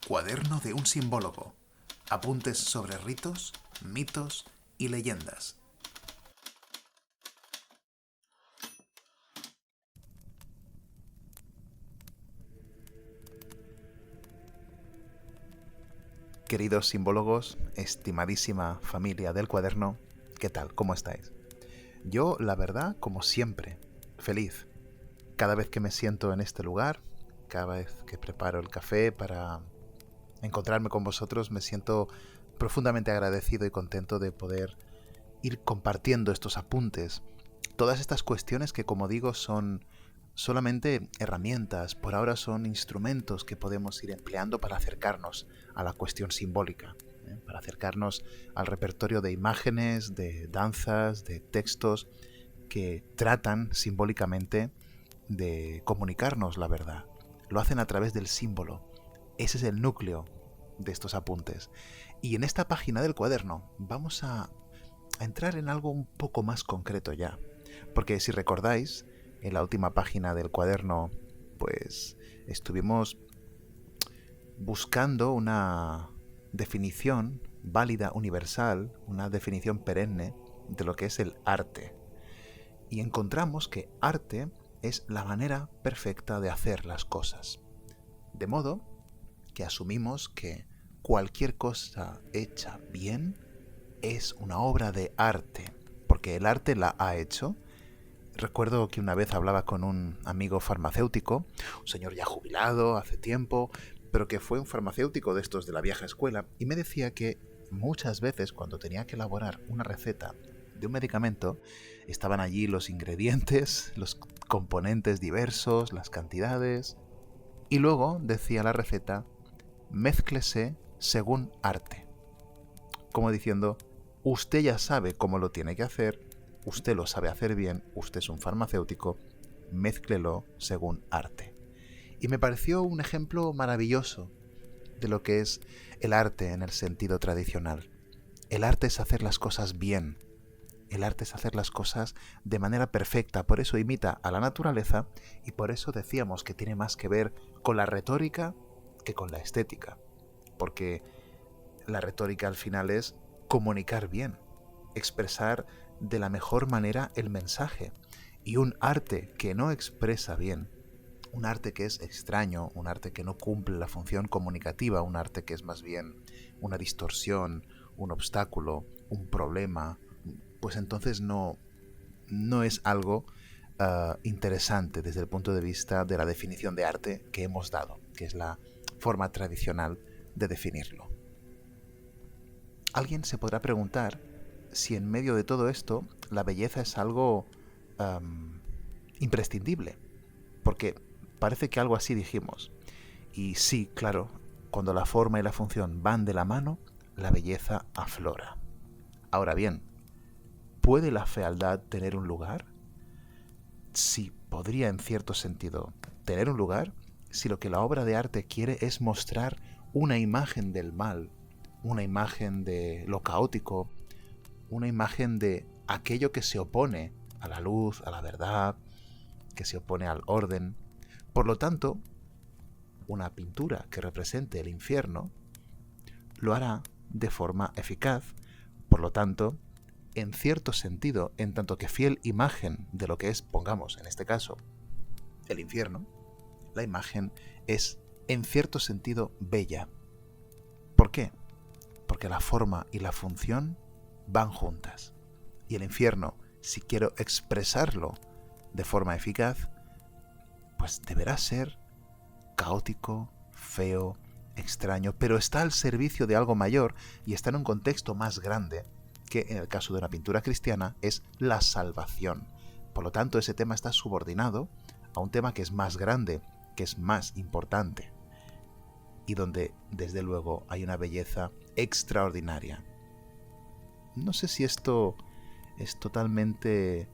Cuaderno de un simbólogo. Apuntes sobre ritos, mitos y leyendas. Queridos simbólogos, estimadísima familia del cuaderno, ¿qué tal? ¿Cómo estáis? Yo, la verdad, como siempre, feliz. Cada vez que me siento en este lugar, cada vez que preparo el café para encontrarme con vosotros, me siento profundamente agradecido y contento de poder ir compartiendo estos apuntes. Todas estas cuestiones que, como digo, son solamente herramientas, por ahora son instrumentos que podemos ir empleando para acercarnos a la cuestión simbólica, para acercarnos al repertorio de imágenes, de danzas, de textos que tratan simbólicamente de comunicarnos la verdad. Lo hacen a través del símbolo. Ese es el núcleo de estos apuntes. Y en esta página del cuaderno vamos a entrar en algo un poco más concreto ya. Porque si recordáis, en la última página del cuaderno, pues estuvimos buscando una definición válida, universal, una definición perenne de lo que es el arte. Y encontramos que arte es la manera perfecta de hacer las cosas. De modo que asumimos que cualquier cosa hecha bien es una obra de arte, porque el arte la ha hecho. Recuerdo que una vez hablaba con un amigo farmacéutico, un señor ya jubilado hace tiempo, pero que fue un farmacéutico de estos de la vieja escuela, y me decía que muchas veces cuando tenía que elaborar una receta de un medicamento, estaban allí los ingredientes, los componentes diversos, las cantidades, y luego decía la receta, mézclese según arte. Como diciendo, usted ya sabe cómo lo tiene que hacer, usted lo sabe hacer bien, usted es un farmacéutico, mézclelo según arte. Y me pareció un ejemplo maravilloso de lo que es el arte en el sentido tradicional. El arte es hacer las cosas bien. El arte es hacer las cosas de manera perfecta, por eso imita a la naturaleza y por eso decíamos que tiene más que ver con la retórica que con la estética. Porque la retórica al final es comunicar bien, expresar de la mejor manera el mensaje. Y un arte que no expresa bien, un arte que es extraño, un arte que no cumple la función comunicativa, un arte que es más bien una distorsión, un obstáculo, un problema, pues entonces no es algo interesante desde el punto de vista de la definición de arte que hemos dado, que es la forma tradicional de definirlo. Alguien se podrá preguntar si en medio de todo esto la belleza es algo imprescindible, porque parece que algo así dijimos. Y sí, claro, cuando la forma y la función van de la mano, la belleza aflora. Ahora bien, ¿puede la fealdad tener un lugar? Sí, podría en cierto sentido tener un lugar si lo que la obra de arte quiere es mostrar una imagen del mal, una imagen de lo caótico, una imagen de aquello que se opone a la luz, a la verdad, que se opone al orden. Por lo tanto, una pintura que represente el infierno lo hará de forma eficaz. Por lo tanto, en cierto sentido, en tanto que fiel imagen de lo que es, pongamos en este caso, el infierno, la imagen es en cierto sentido bella. ¿Por qué? Porque la forma y la función van juntas. Y el infierno, si quiero expresarlo de forma eficaz, pues deberá ser caótico, feo, extraño, pero está al servicio de algo mayor y está en un contexto más grande, que en el caso de una pintura cristiana es la salvación. Por lo tanto, ese tema está subordinado a un tema que es más grande, que es más importante, y donde, desde luego, hay una belleza extraordinaria. No sé si esto es totalmente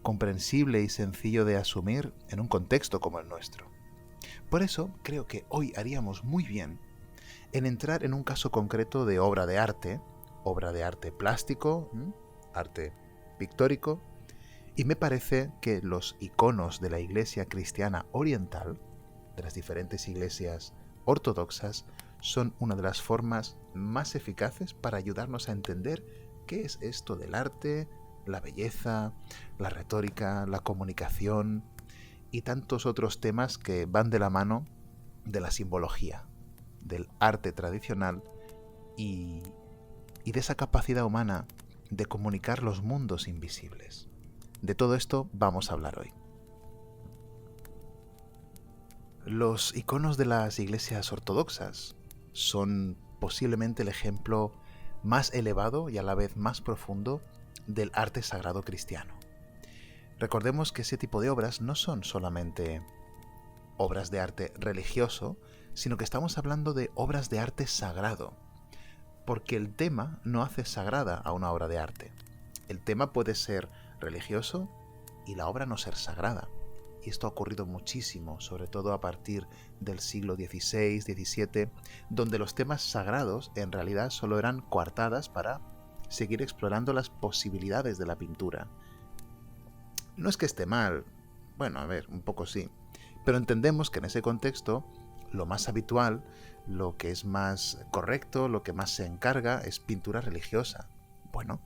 comprensible y sencillo de asumir en un contexto como el nuestro. Por eso creo que hoy haríamos muy bien en entrar en un caso concreto de obra de arte plástico, arte pictórico, y me parece que los iconos de la iglesia cristiana oriental, de las diferentes iglesias ortodoxas, son una de las formas más eficaces para ayudarnos a entender qué es esto del arte, la belleza, la retórica, la comunicación y tantos otros temas que van de la mano de la simbología, del arte tradicional y de esa capacidad humana de comunicar los mundos invisibles. De todo esto vamos a hablar hoy. Los iconos de las iglesias ortodoxas son posiblemente el ejemplo más elevado y a la vez más profundo del arte sagrado cristiano. Recordemos que ese tipo de obras no son solamente obras de arte religioso, sino que estamos hablando de obras de arte sagrado, porque el tema no hace sagrada a una obra de arte. El tema puede ser religioso y la obra no ser sagrada. Y esto ha ocurrido muchísimo, sobre todo a partir del siglo XVI, XVII, donde los temas sagrados en realidad solo eran coartadas para seguir explorando las posibilidades de la pintura. No es que esté mal, bueno, a ver, un poco sí, pero entendemos que en ese contexto lo más habitual, lo que es más correcto, lo que más se encarga es pintura religiosa. Bueno,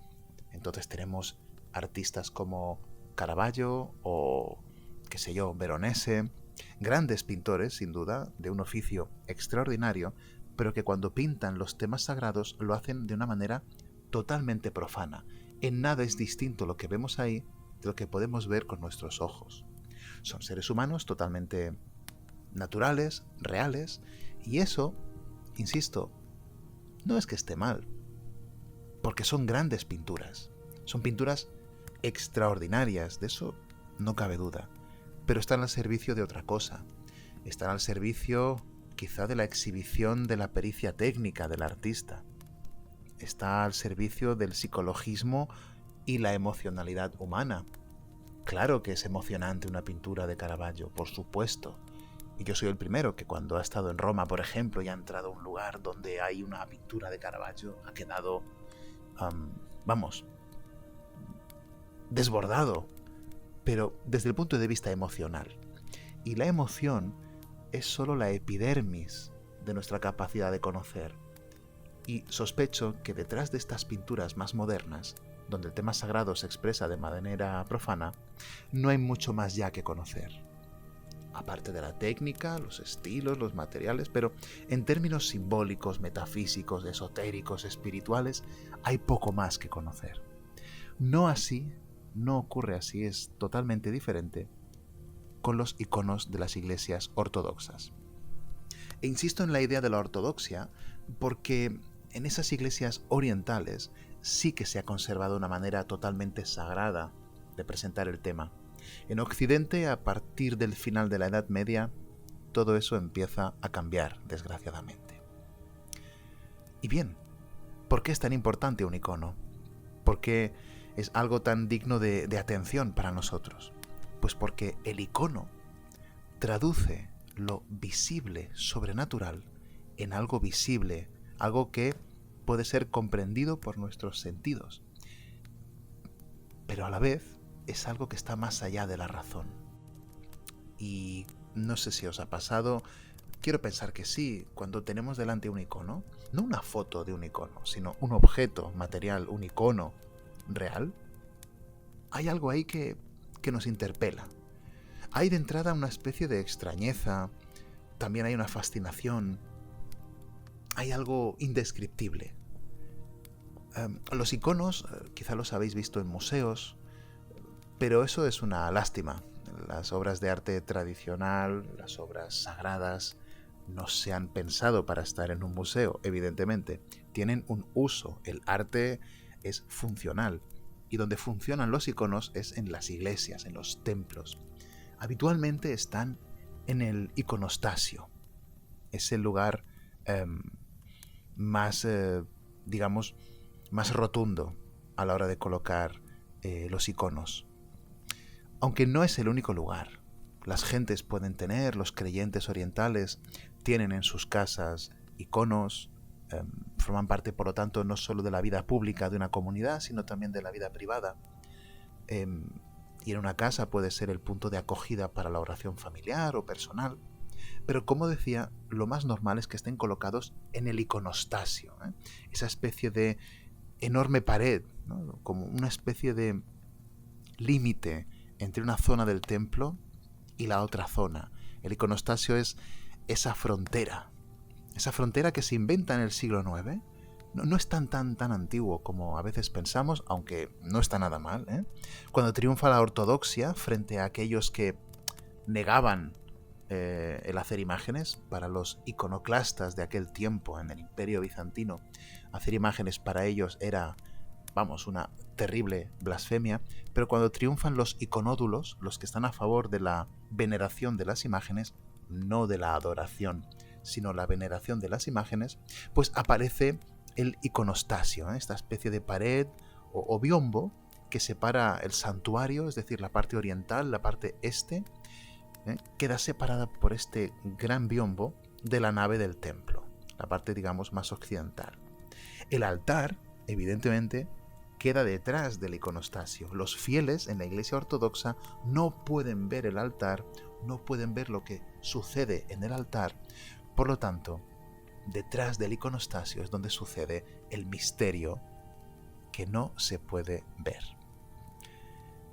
entonces tenemos artistas como Caravaggio o, qué sé yo, Veronese, grandes pintores, sin duda, de un oficio extraordinario, pero que cuando pintan los temas sagrados lo hacen de una manera totalmente profana. En nada es distinto lo que vemos ahí de lo que podemos ver con nuestros ojos. Son seres humanos totalmente naturales, reales, y eso, insisto, no es que esté mal, porque son grandes pinturas. Son pinturas extraordinarias, de eso no cabe duda, pero están al servicio de otra cosa. Están al servicio quizá de la exhibición de la pericia técnica del artista. Está al servicio del psicologismo y la emocionalidad humana. Claro que es emocionante una pintura de Caravaggio, por supuesto. Y yo soy el primero que cuando ha estado en Roma, por ejemplo, y ha entrado a un lugar donde hay una pintura de Caravaggio, ha quedado, desbordado, pero desde el punto de vista emocional. Y la emoción es solo la epidermis de nuestra capacidad de conocer. Y sospecho que detrás de estas pinturas más modernas, donde el tema sagrado se expresa de manera profana, no hay mucho más ya que conocer. Aparte de la técnica, los estilos, los materiales, pero en términos simbólicos, metafísicos, esotéricos, espirituales, hay poco más que conocer. No así, no ocurre así, es totalmente diferente con los iconos de las iglesias ortodoxas. E insisto en la idea de la ortodoxia porque en esas iglesias orientales sí que se ha conservado una manera totalmente sagrada de presentar el tema. En Occidente, a partir del final de la Edad Media, todo eso empieza a cambiar, desgraciadamente. Y bien, ¿por qué es tan importante un icono? ¿Por qué es algo tan digno de atención para nosotros? Pues porque el icono traduce lo visible, sobrenatural, en algo visible, algo que puede ser comprendido por nuestros sentidos. Pero a la vez es algo que está más allá de la razón. Y no sé si os ha pasado, quiero pensar que sí, cuando tenemos delante un icono, no una foto de un icono, sino un objeto material, un icono real, hay algo ahí que nos interpela. Hay de entrada una especie de extrañeza, también hay una fascinación, hay algo indescriptible. Los iconos, quizá los habéis visto en museos, pero eso es una lástima. Las obras de arte tradicional, las obras sagradas, no se han pensado para estar en un museo, evidentemente. Tienen un uso. El arte es funcional. Y donde funcionan los iconos es en las iglesias, en los templos. Habitualmente están en el iconostasio. Es el lugar más, digamos, más rotundo a la hora de colocar los iconos. Aunque no es el único lugar. Las gentes pueden tener, los creyentes orientales tienen en sus casas iconos, forman parte, por lo tanto, no solo de la vida pública de una comunidad, sino también de la vida privada. Y en una casa puede ser el punto de acogida para la oración familiar o personal. Pero como decía, lo más normal es que estén colocados en el iconostasio, ¿eh? Esa especie de enorme pared, ¿no? Como una especie de límite entre una zona del templo y la otra zona. El iconostasio es esa frontera que se inventa en el siglo IX. No es tan antiguo como a veces pensamos, aunque no está nada mal, ¿eh? Cuando triunfa la ortodoxia frente a aquellos que negaban el hacer imágenes. Para los iconoclastas de aquel tiempo en el Imperio Bizantino, hacer imágenes para ellos era, vamos, una terrible blasfemia. Pero cuando triunfan los iconódulos, los que están a favor de la veneración de las imágenes, no de la adoración, sino la veneración de las imágenes, pues aparece el iconostasio, ¿eh? Esta especie de pared o biombo que separa el santuario, es decir, la parte oriental, la parte este, queda separada por este gran biombo de la nave del templo, la parte, digamos, más occidental. El altar, evidentemente, queda detrás del iconostasio. Los fieles en la iglesia ortodoxa no pueden ver el altar, no pueden ver lo que sucede en el altar. Por lo tanto, detrás del iconostasio es donde sucede el misterio que no se puede ver.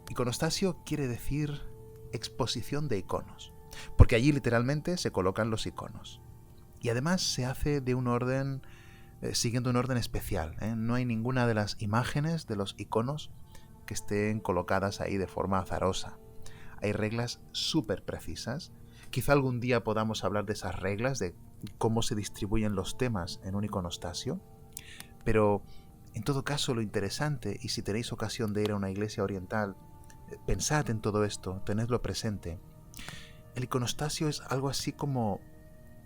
Iconostasio quiere decir exposición de iconos, porque allí literalmente se colocan los iconos. Y además se hace de un orden, siguiendo un orden especial, ¿eh? No hay ninguna de las imágenes de los iconos que estén colocadas ahí de forma azarosa. Hay reglas súper precisas. Quizá algún día podamos hablar de esas reglas, de cómo se distribuyen los temas en un iconostasio, pero en todo caso lo interesante, y si tenéis ocasión de ir a una iglesia oriental, pensad en todo esto, tenedlo presente. El iconostasio es algo así como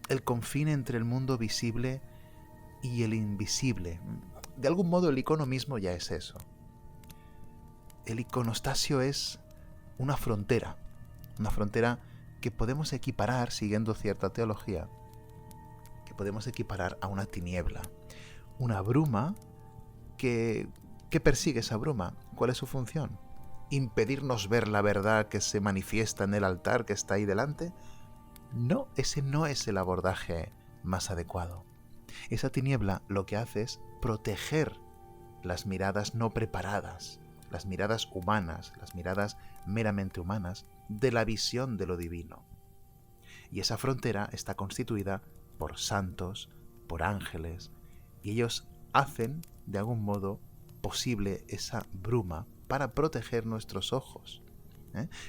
el confín entre el mundo visible y el invisible. De algún modo el icono mismo ya es eso. El iconostasio es una frontera que podemos equiparar, siguiendo cierta teología, que podemos equiparar a una tiniebla, una bruma que persigue esa bruma. ¿Cuál es su función? ¿Impedirnos ver la verdad que se manifiesta en el altar que está ahí delante? No, ese no es el abordaje más adecuado. Esa tiniebla lo que hace es proteger las miradas no preparadas, las miradas humanas, las miradas meramente humanas, de la visión de lo divino. Y esa frontera está constituida por santos, por ángeles, y ellos hacen, de algún modo, posible esa bruma para proteger nuestros ojos.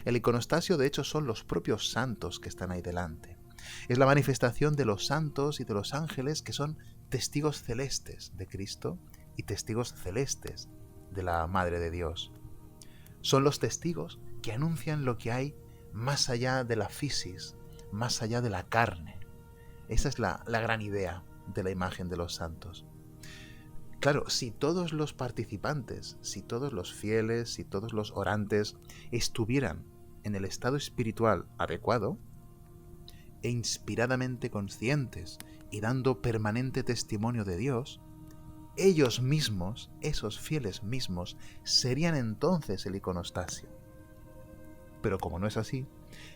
El iconostasio, de hecho, son los propios santos que están ahí delante. Es la manifestación de los santos y de los ángeles que son testigos celestes de Cristo y testigos celestes de la Madre de Dios. Son los testigos que anuncian lo que hay más allá de la fisis, más allá de la carne. Esa es la gran idea de la imagen de los santos. Claro, si todos los participantes, si todos los fieles, si todos los orantes estuvieran en el estado espiritual adecuado e inspiradamente conscientes y dando permanente testimonio de Dios, ellos mismos, esos fieles mismos, serían entonces el iconostasio. Pero como no es así,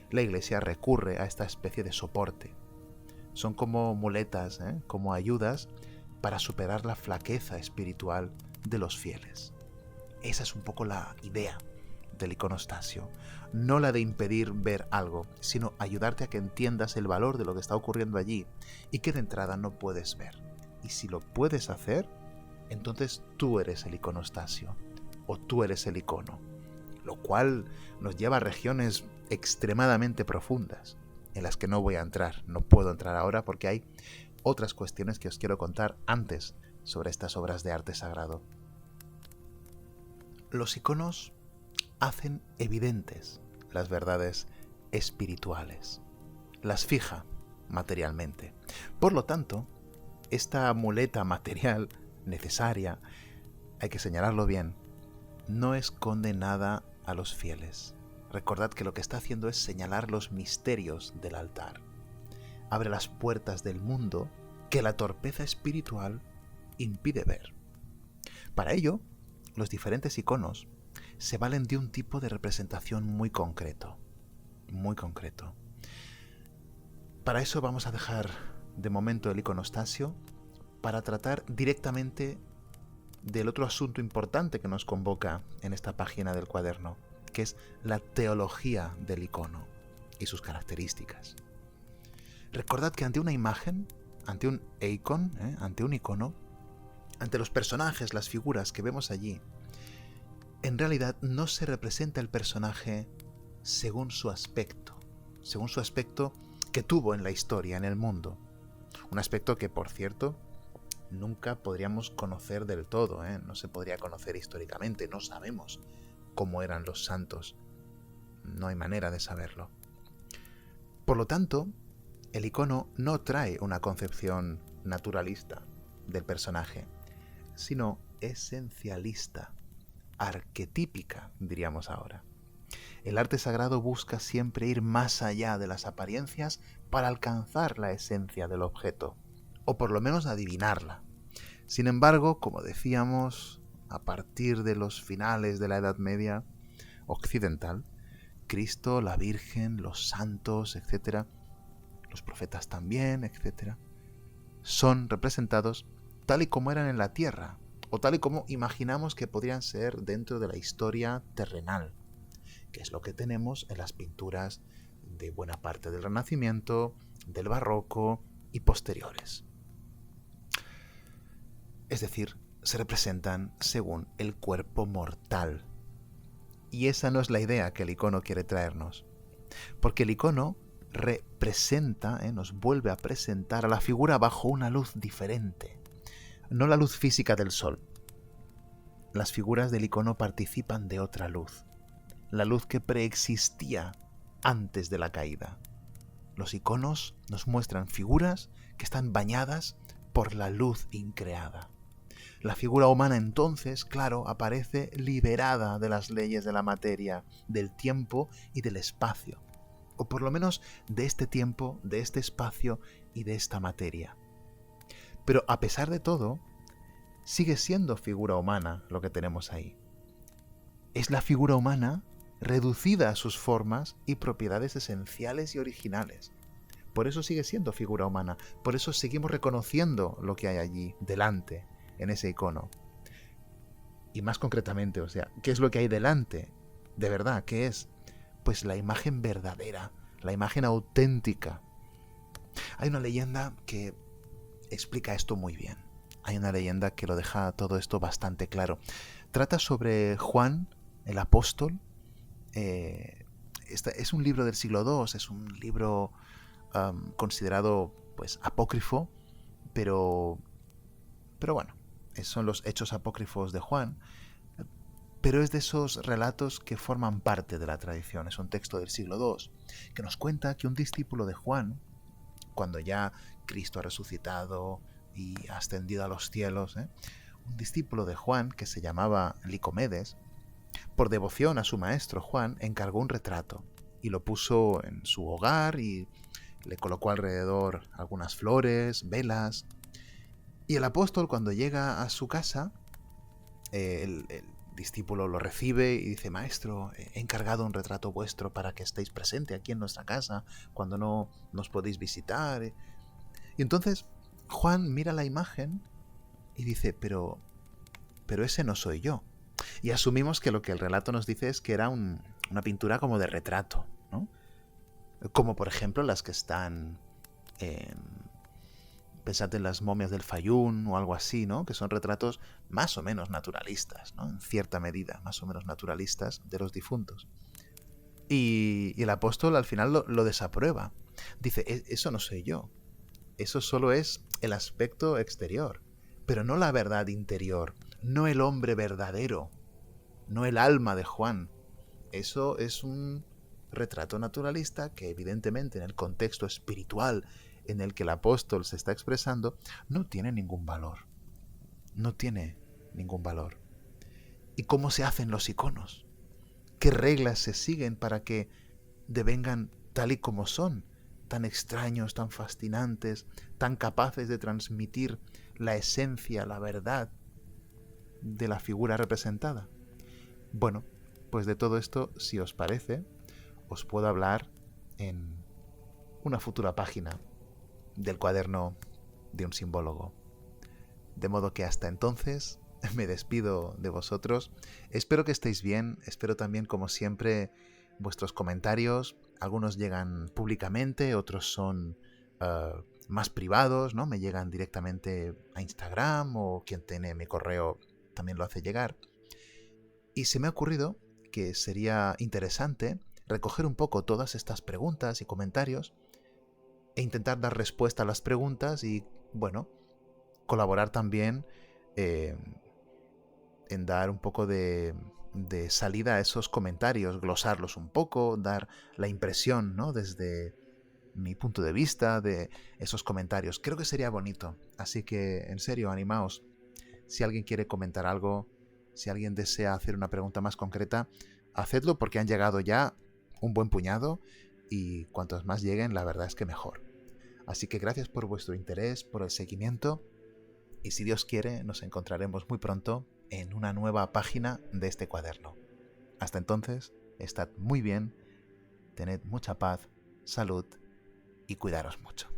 la Iglesia recurre a esta especie de soporte. Son como muletas, como ayudas para superar la flaqueza espiritual de los fieles. Esa es un poco la idea del iconostasio. No la de impedir ver algo, sino ayudarte a que entiendas el valor de lo que está ocurriendo allí y que de entrada no puedes ver. Y si lo puedes hacer, entonces tú eres el iconostasio o tú eres el icono, lo cual nos lleva a regiones extremadamente profundas en las que no voy a entrar, no puedo entrar ahora porque hay otras cuestiones que os quiero contar antes sobre estas obras de arte sagrado. Los iconos hacen evidentes las verdades espirituales, las fija materialmente. Por lo tanto, esta muleta material necesaria, hay que señalarlo bien, no esconde nada a los fieles. Recordad que lo que está haciendo es señalar los misterios del altar. Abre las puertas del mundo que la torpeza espiritual impide ver. Para ello, los diferentes iconos se valen de un tipo de representación muy concreto. Muy concreto. Para eso vamos a dejar de momento el iconostasio para tratar directamente del otro asunto importante que nos convoca en esta página del cuaderno, que es la teología del icono y sus características. Recordad que ante una imagen, ante un icon, ante un icono, ante los personajes, las figuras que vemos allí, en realidad no se representa el personaje según su aspecto que tuvo en la historia, en el mundo. Un aspecto que, por cierto, nunca podríamos conocer del todo, no se podría conocer históricamente, no sabemos cómo eran los santos, no hay manera de saberlo. Por lo tanto, el icono no trae una concepción naturalista del personaje, sino esencialista, arquetípica, diríamos ahora. El arte sagrado busca siempre ir más allá de las apariencias para alcanzar la esencia del objeto, o por lo menos adivinarla. Sin embargo, como decíamos, a partir de los finales de la Edad Media occidental, Cristo, la Virgen, los santos, etc., los profetas también, etc., son representados tal y como eran en la tierra, o tal y como imaginamos que podrían ser dentro de la historia terrenal, que es lo que tenemos en las pinturas de buena parte del Renacimiento, del Barroco y posteriores. Es decir, se representan según el cuerpo mortal. Y esa no es la idea que el icono quiere traernos, porque el icono representa, nos vuelve a presentar a la figura bajo una luz diferente, no la luz física del sol. Las figuras del icono participan de otra luz, la luz que preexistía antes de la caída. Los iconos nos muestran figuras que están bañadas por la luz increada. La figura humana entonces, claro, aparece liberada de las leyes de la materia, del tiempo y del espacio, o por lo menos de este tiempo, de este espacio y de esta materia. Pero a pesar de todo, sigue siendo figura humana lo que tenemos ahí. Es la figura humana reducida a sus formas y propiedades esenciales y originales. Por eso sigue siendo figura humana, por eso seguimos reconociendo lo que hay allí, delante, en ese icono. Y más concretamente, ¿qué es lo que hay delante? De verdad, ¿qué es? Pues la imagen verdadera, la imagen auténtica. Hay una leyenda que explica esto muy bien. Hay una leyenda que lo deja todo esto bastante claro. Trata sobre Juan, el apóstol. Es un libro del siglo II, es un libro considerado pues apócrifo, pero bueno, son los hechos apócrifos de Juan, pero es de esos relatos que forman parte de la tradición. Es un texto del siglo II que nos cuenta que un discípulo de Juan, cuando ya Cristo ha resucitado y ha ascendido a los cielos, un discípulo de Juan que se llamaba Licomedes, por devoción a su maestro Juan, encargó un retrato y lo puso en su hogar y le colocó alrededor algunas flores, velas. Y el apóstol, cuando llega a su casa, el discípulo lo recibe y dice: maestro, he encargado un retrato vuestro para que estéis presente aquí en nuestra casa cuando no nos podéis visitar. Y entonces Juan mira la imagen y dice: pero ese no soy yo. Y asumimos que lo que el relato nos dice es que era una pintura como de retrato, ¿no? Como por ejemplo las que están pensad en las momias del Fayún o algo así, ¿no? Que son retratos más o menos naturalistas, ¿no? En cierta medida, más o menos naturalistas de los difuntos. Y el apóstol al final lo desaprueba. Dice: eso no soy yo. Eso solo es el aspecto exterior, pero no la verdad interior, no el hombre verdadero, no el alma de Juan. Eso es un retrato naturalista que evidentemente en el contexto espiritual en el que el apóstol se está expresando no tiene ningún valor. No tiene ningún valor. ¿Y cómo se hacen los iconos? ¿Qué reglas se siguen para que devengan tal y como son? Tan extraños, tan fascinantes, tan capaces de transmitir la esencia, la verdad de la figura representada. Bueno, pues de todo esto, si os parece, os puedo hablar en una futura página del cuaderno de un simbólogo. De modo que hasta entonces me despido de vosotros. Espero que estéis bien, espero también, como siempre, vuestros comentarios. Algunos llegan públicamente, otros son más privados, ¿no? Me llegan directamente a Instagram, o quien tiene mi correo también lo hace llegar. Y se me ha ocurrido que sería interesante recoger un poco todas estas preguntas y comentarios e intentar dar respuesta a las preguntas y, bueno, colaborar también en dar un poco de salida a esos comentarios, glosarlos un poco, dar la impresión, ¿no?, desde mi punto de vista de esos comentarios. Creo que sería bonito. Así que, en serio, animaos. Si alguien quiere comentar algo, si alguien desea hacer una pregunta más concreta, hacedlo, porque han llegado ya un buen puñado y cuantos más lleguen, la verdad es que mejor. Así que gracias por vuestro interés, por el seguimiento, y si Dios quiere, nos encontraremos muy pronto en una nueva página de este cuaderno. Hasta entonces, estad muy bien, tened mucha paz, salud y cuidaros mucho.